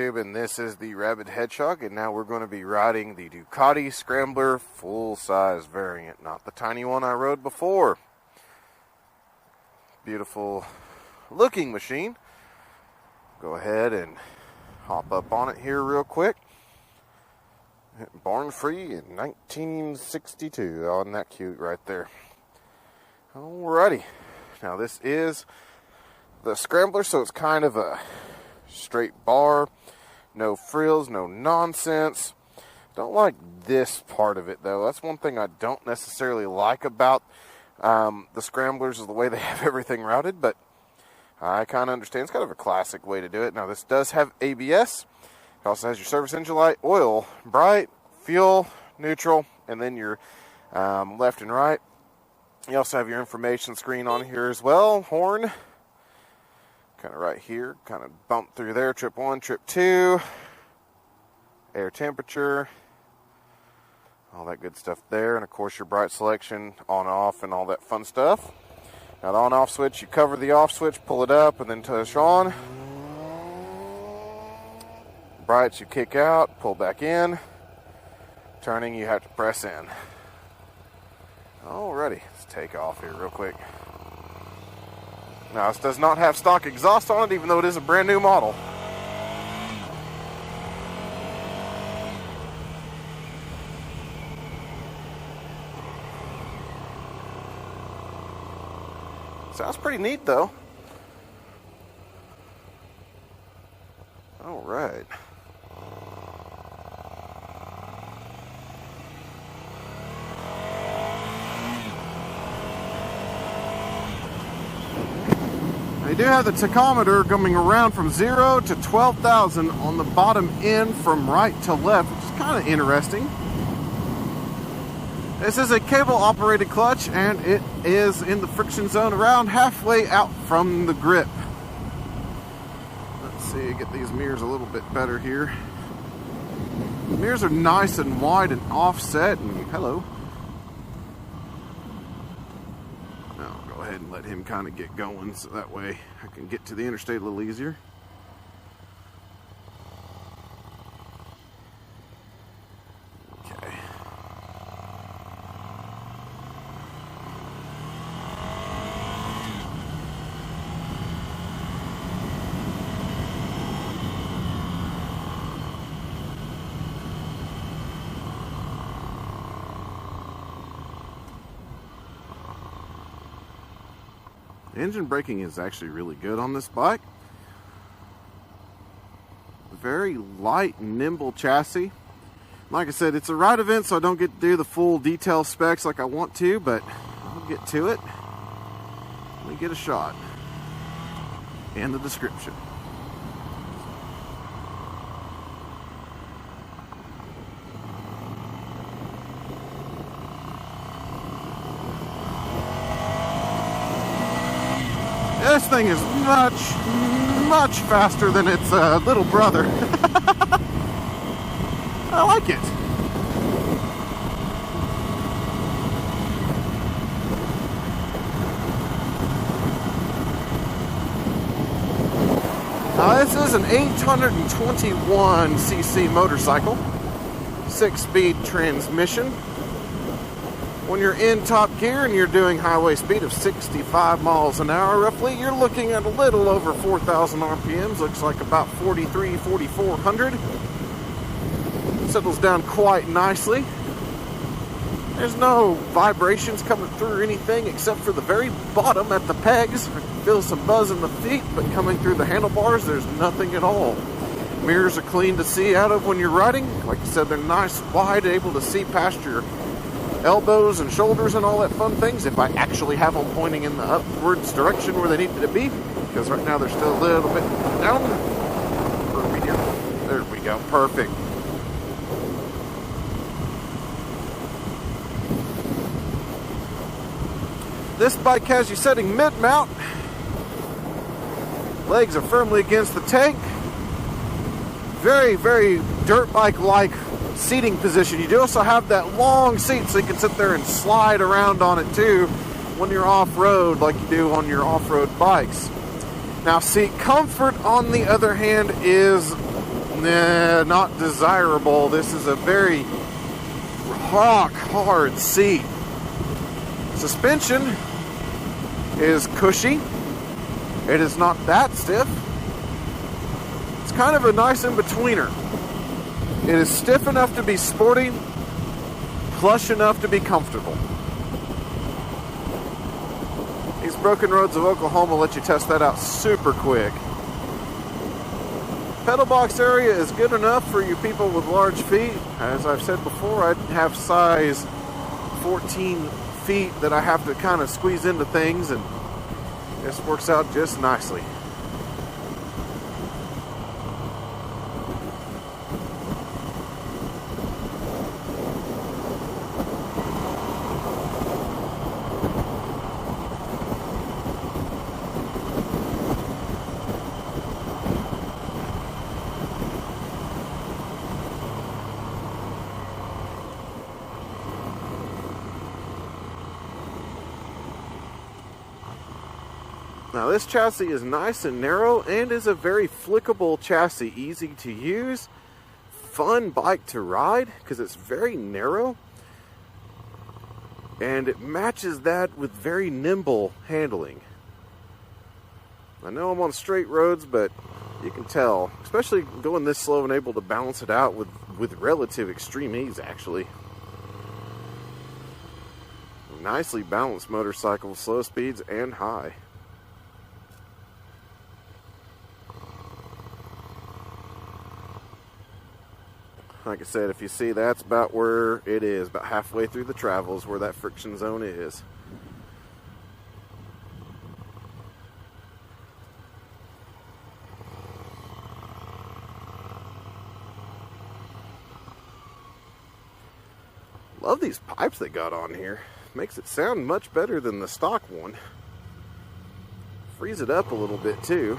YouTube, and this is the Rabid Hedgehog, and now we're going to be riding the Ducati Scrambler full-size variant, not the tiny one I rode before. Beautiful looking machine. Go ahead and hop up on it here real quick. Born free in 1962. Oh, isn't that cute right there? Alrighty. Now this is the Scrambler, so it's kind of a straight bar, no frills, no nonsense. Don't like this part of it though. That's one thing I don't necessarily like about the Scramblers, is the way they have everything routed, but I kind of understand. It's kind of a classic way to do it. Now this does have ABS. It also has your service engine light, oil, bright, fuel, neutral, and then your left and right. You also have your information screen on here as well, horn. Kind of right here, kind of bump through there, trip 1, trip 2, air temperature, all that good stuff there, and of course your bright selection, on, off, and all that fun stuff. Now the on-off switch, you cover the off switch, pull it up, and then touch on. Brights you kick out, pull back in. Turning you have to press in. Alrighty, let's take off here real quick. Now, this does not have stock exhaust on it, even though it is a brand new model. Sounds pretty neat, though. All right. They do have the tachometer coming around from 0 to 12,000 on the bottom end from right to left, which is kind of interesting. This is a cable operated clutch, and it is in the friction zone around halfway out from the grip. Let's see, get these mirrors a little bit better here. The mirrors are nice and wide and offset, and hello. And let him kind of get going, so that way I can get to the interstate a little easier. Okay. Engine braking is actually really good on this bike. Very light, nimble chassis. Like I said, it's a ride event, so I don't get to do the full detail specs like I want to, but I'll get to it. Let me get a shot and the description. This thing is much faster than its little brother. I like it. Now this is an 821cc motorcycle, 6-speed transmission. When you're in top gear and you're doing highway speed of 65 miles an hour roughly, you're looking at a little over 4,000 RPMs. Looks like about 43, 4,400. Settles down quite nicely. There's no vibrations coming through or anything except for the very bottom at the pegs. I can feel some buzz in the feet, but coming through the handlebars, there's nothing at all. Mirrors are clean to see out of when you're riding. Like I said, they're nice, wide, able to see past your elbows and shoulders and all that fun things, if I actually have them pointing in the upwards direction where they need to be, because right now they're still a little bit down. There we go, perfect. This bike has you setting mid-mount. Legs are firmly against the tank. Very, very dirt bike-like seating position. You do also have that long seat, so you can sit there and slide around on it too when you're off-road, like you do on your off-road bikes. Now, seat comfort, on the other hand, is not desirable. This is a very rock hard seat. Suspension is cushy. It is not that stiff. It's kind of a nice in-betweener. It is stiff enough to be sporty, plush enough to be comfortable. These broken roads of Oklahoma let you test that out super quick. Pedal box area is good enough for you people with large feet. As I've said before, I have size 14 feet that I have to kind of squeeze into things, and this works out just nicely. Now this chassis is nice and narrow and is a very flickable chassis, easy to use, fun bike to ride because it's very narrow, and it matches that with very nimble handling. I know I'm on straight roads, but you can tell, especially going this slow and able to balance it out with relative extreme ease actually. Nicely balanced motorcycle, slow speeds and high. Like I said, if you see, that's about where it is, about halfway through the travels where that friction zone is. Love these pipes they got on here. Makes it sound much better than the stock one. Frees it up a little bit too.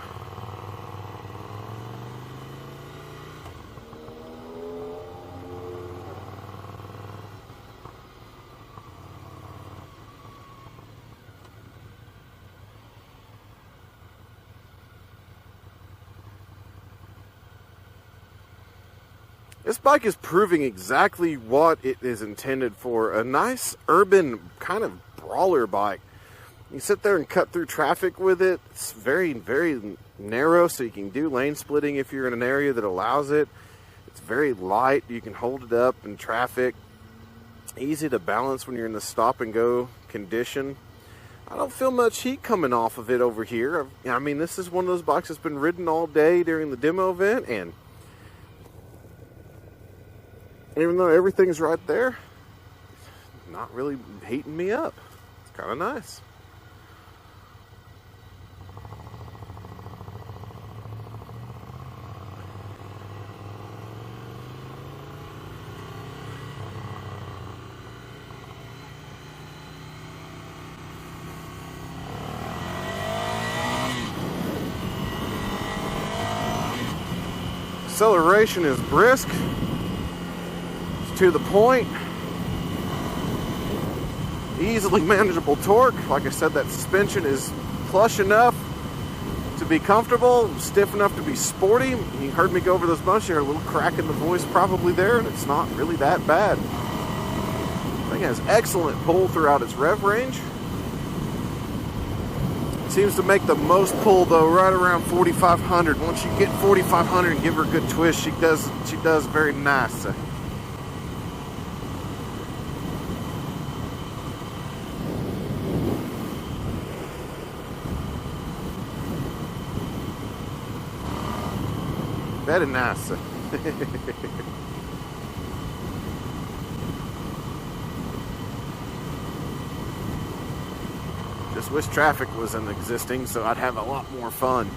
This bike is proving exactly what it is intended for. A nice urban kind of brawler bike. You sit there and cut through traffic with it. It's very, very narrow, so you can do lane splitting if you're in an area that allows it. It's very light. You can hold it up in traffic. Easy to balance when you're in the stop and go condition. I don't feel much heat coming off of it over here. I mean, this is one of those bikes that's been ridden all day during the demo event, and even though everything's right there, not really heating me up. It's kind of nice. Acceleration is brisk. To the point, easily manageable torque. Like I said, that suspension is plush enough to be comfortable, stiff enough to be sporty. You heard me go over those bumps. You heard a little crack in the voice probably there, and it's not really that bad. The thing has excellent pull throughout its rev range. It seems to make the most pull though right around 4,500. Once you get 4,500 and give her a good twist, she does very nice. Very nice. Just wish traffic wasn't existing so I'd have a lot more fun.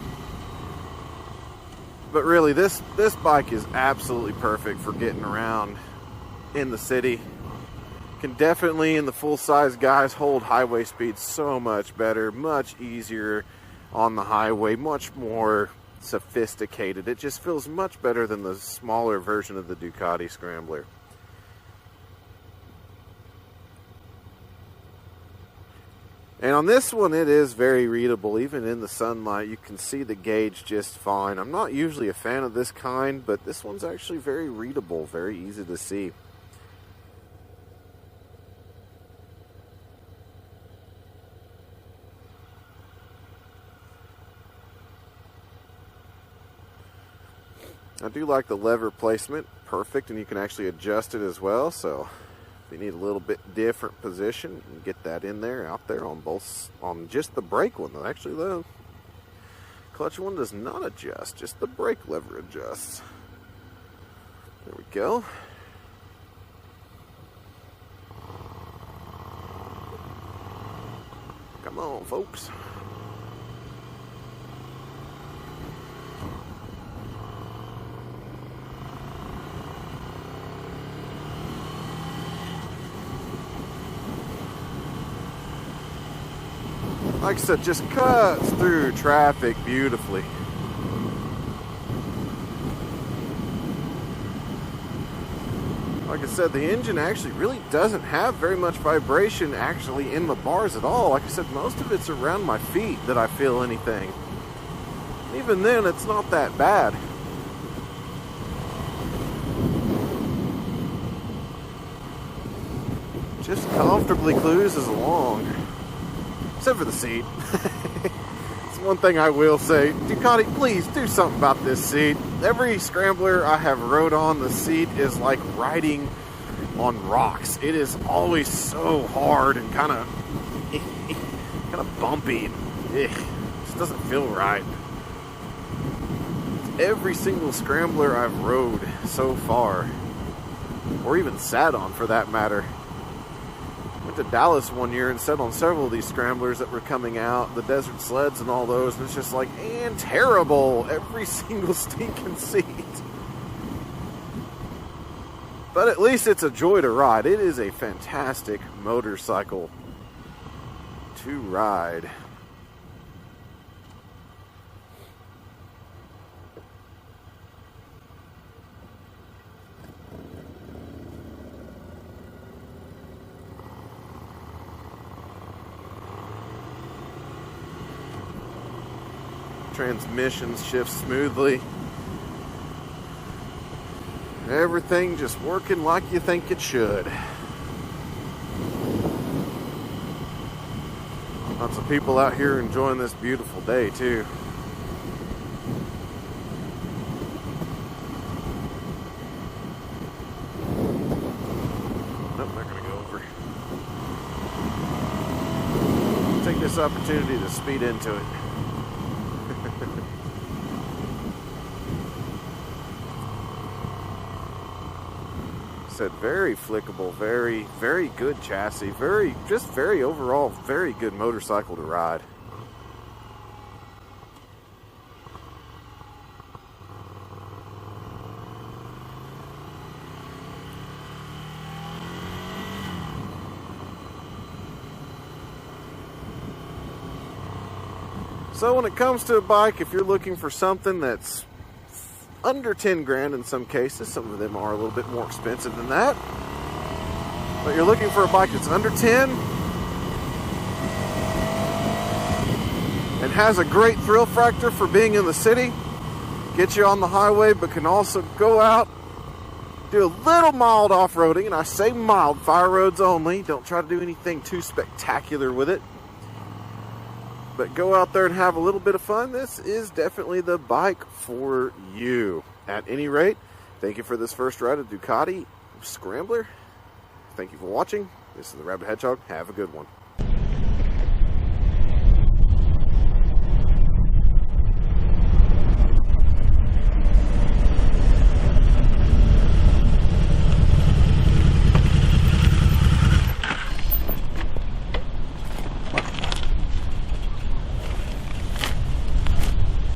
But really, this bike is absolutely perfect for getting around in the city. Can definitely, in the full-size guys, hold highway speed so much better, much easier on the highway, much more sophisticated. It just feels much better than the smaller version of the Ducati Scrambler. And on this one, it is very readable. Even in the sunlight, you can see the gauge just fine. I'm not usually a fan of this kind, but this one's actually very readable, very easy to see. I do like the lever placement, perfect, and you can actually adjust it as well. So if you need a little bit different position, you can get that in there, out there on both, on just the brake one. Actually, the clutch one does not adjust, just the brake lever adjusts. There we go. Come on, folks. Like I said, just cuts through traffic beautifully. Like I said, the engine actually really doesn't have very much vibration actually in the bars at all. Like I said, most of it's around my feet that I feel anything. Even then, it's not that bad. Just comfortably cruises along. Except for the seat. It's one thing I will say. Ducati, please do something about this seat. Every Scrambler I have rode on, the seat is like riding on rocks. It is always so hard and kind of bumpy. It just doesn't feel right. Every single Scrambler I've rode so far, or even sat on for that matter. Went to Dallas one year and sat on several of these Scramblers that were coming out, the desert sleds and all those, and it's just like, and terrible, every single stinking seat. But at least it's a joy to ride. It is a fantastic motorcycle to ride. Transmission shifts smoothly. Everything just working like you think it should. Lots of people out here enjoying this beautiful day too. Nope, not gonna go over. Take this opportunity to speed into it. Said very flickable, very good chassis, very overall very good motorcycle to ride. So when it comes to a bike, if you're looking for something that's under 10 grand in some cases, some of them are a little bit more expensive than that, but you're looking for a bike that's under 10 and has a great thrill factor for being in the city, get you on the highway, but can also go out, do a little mild off-roading, and I say mild, fire roads only, don't try to do anything too spectacular with it, but go out there and have a little bit of fun. This is definitely the bike for you. At any rate, thank you for this first ride of Ducati Scrambler. Thank you for watching. This is the Rabid Hedgehog. Have a good one.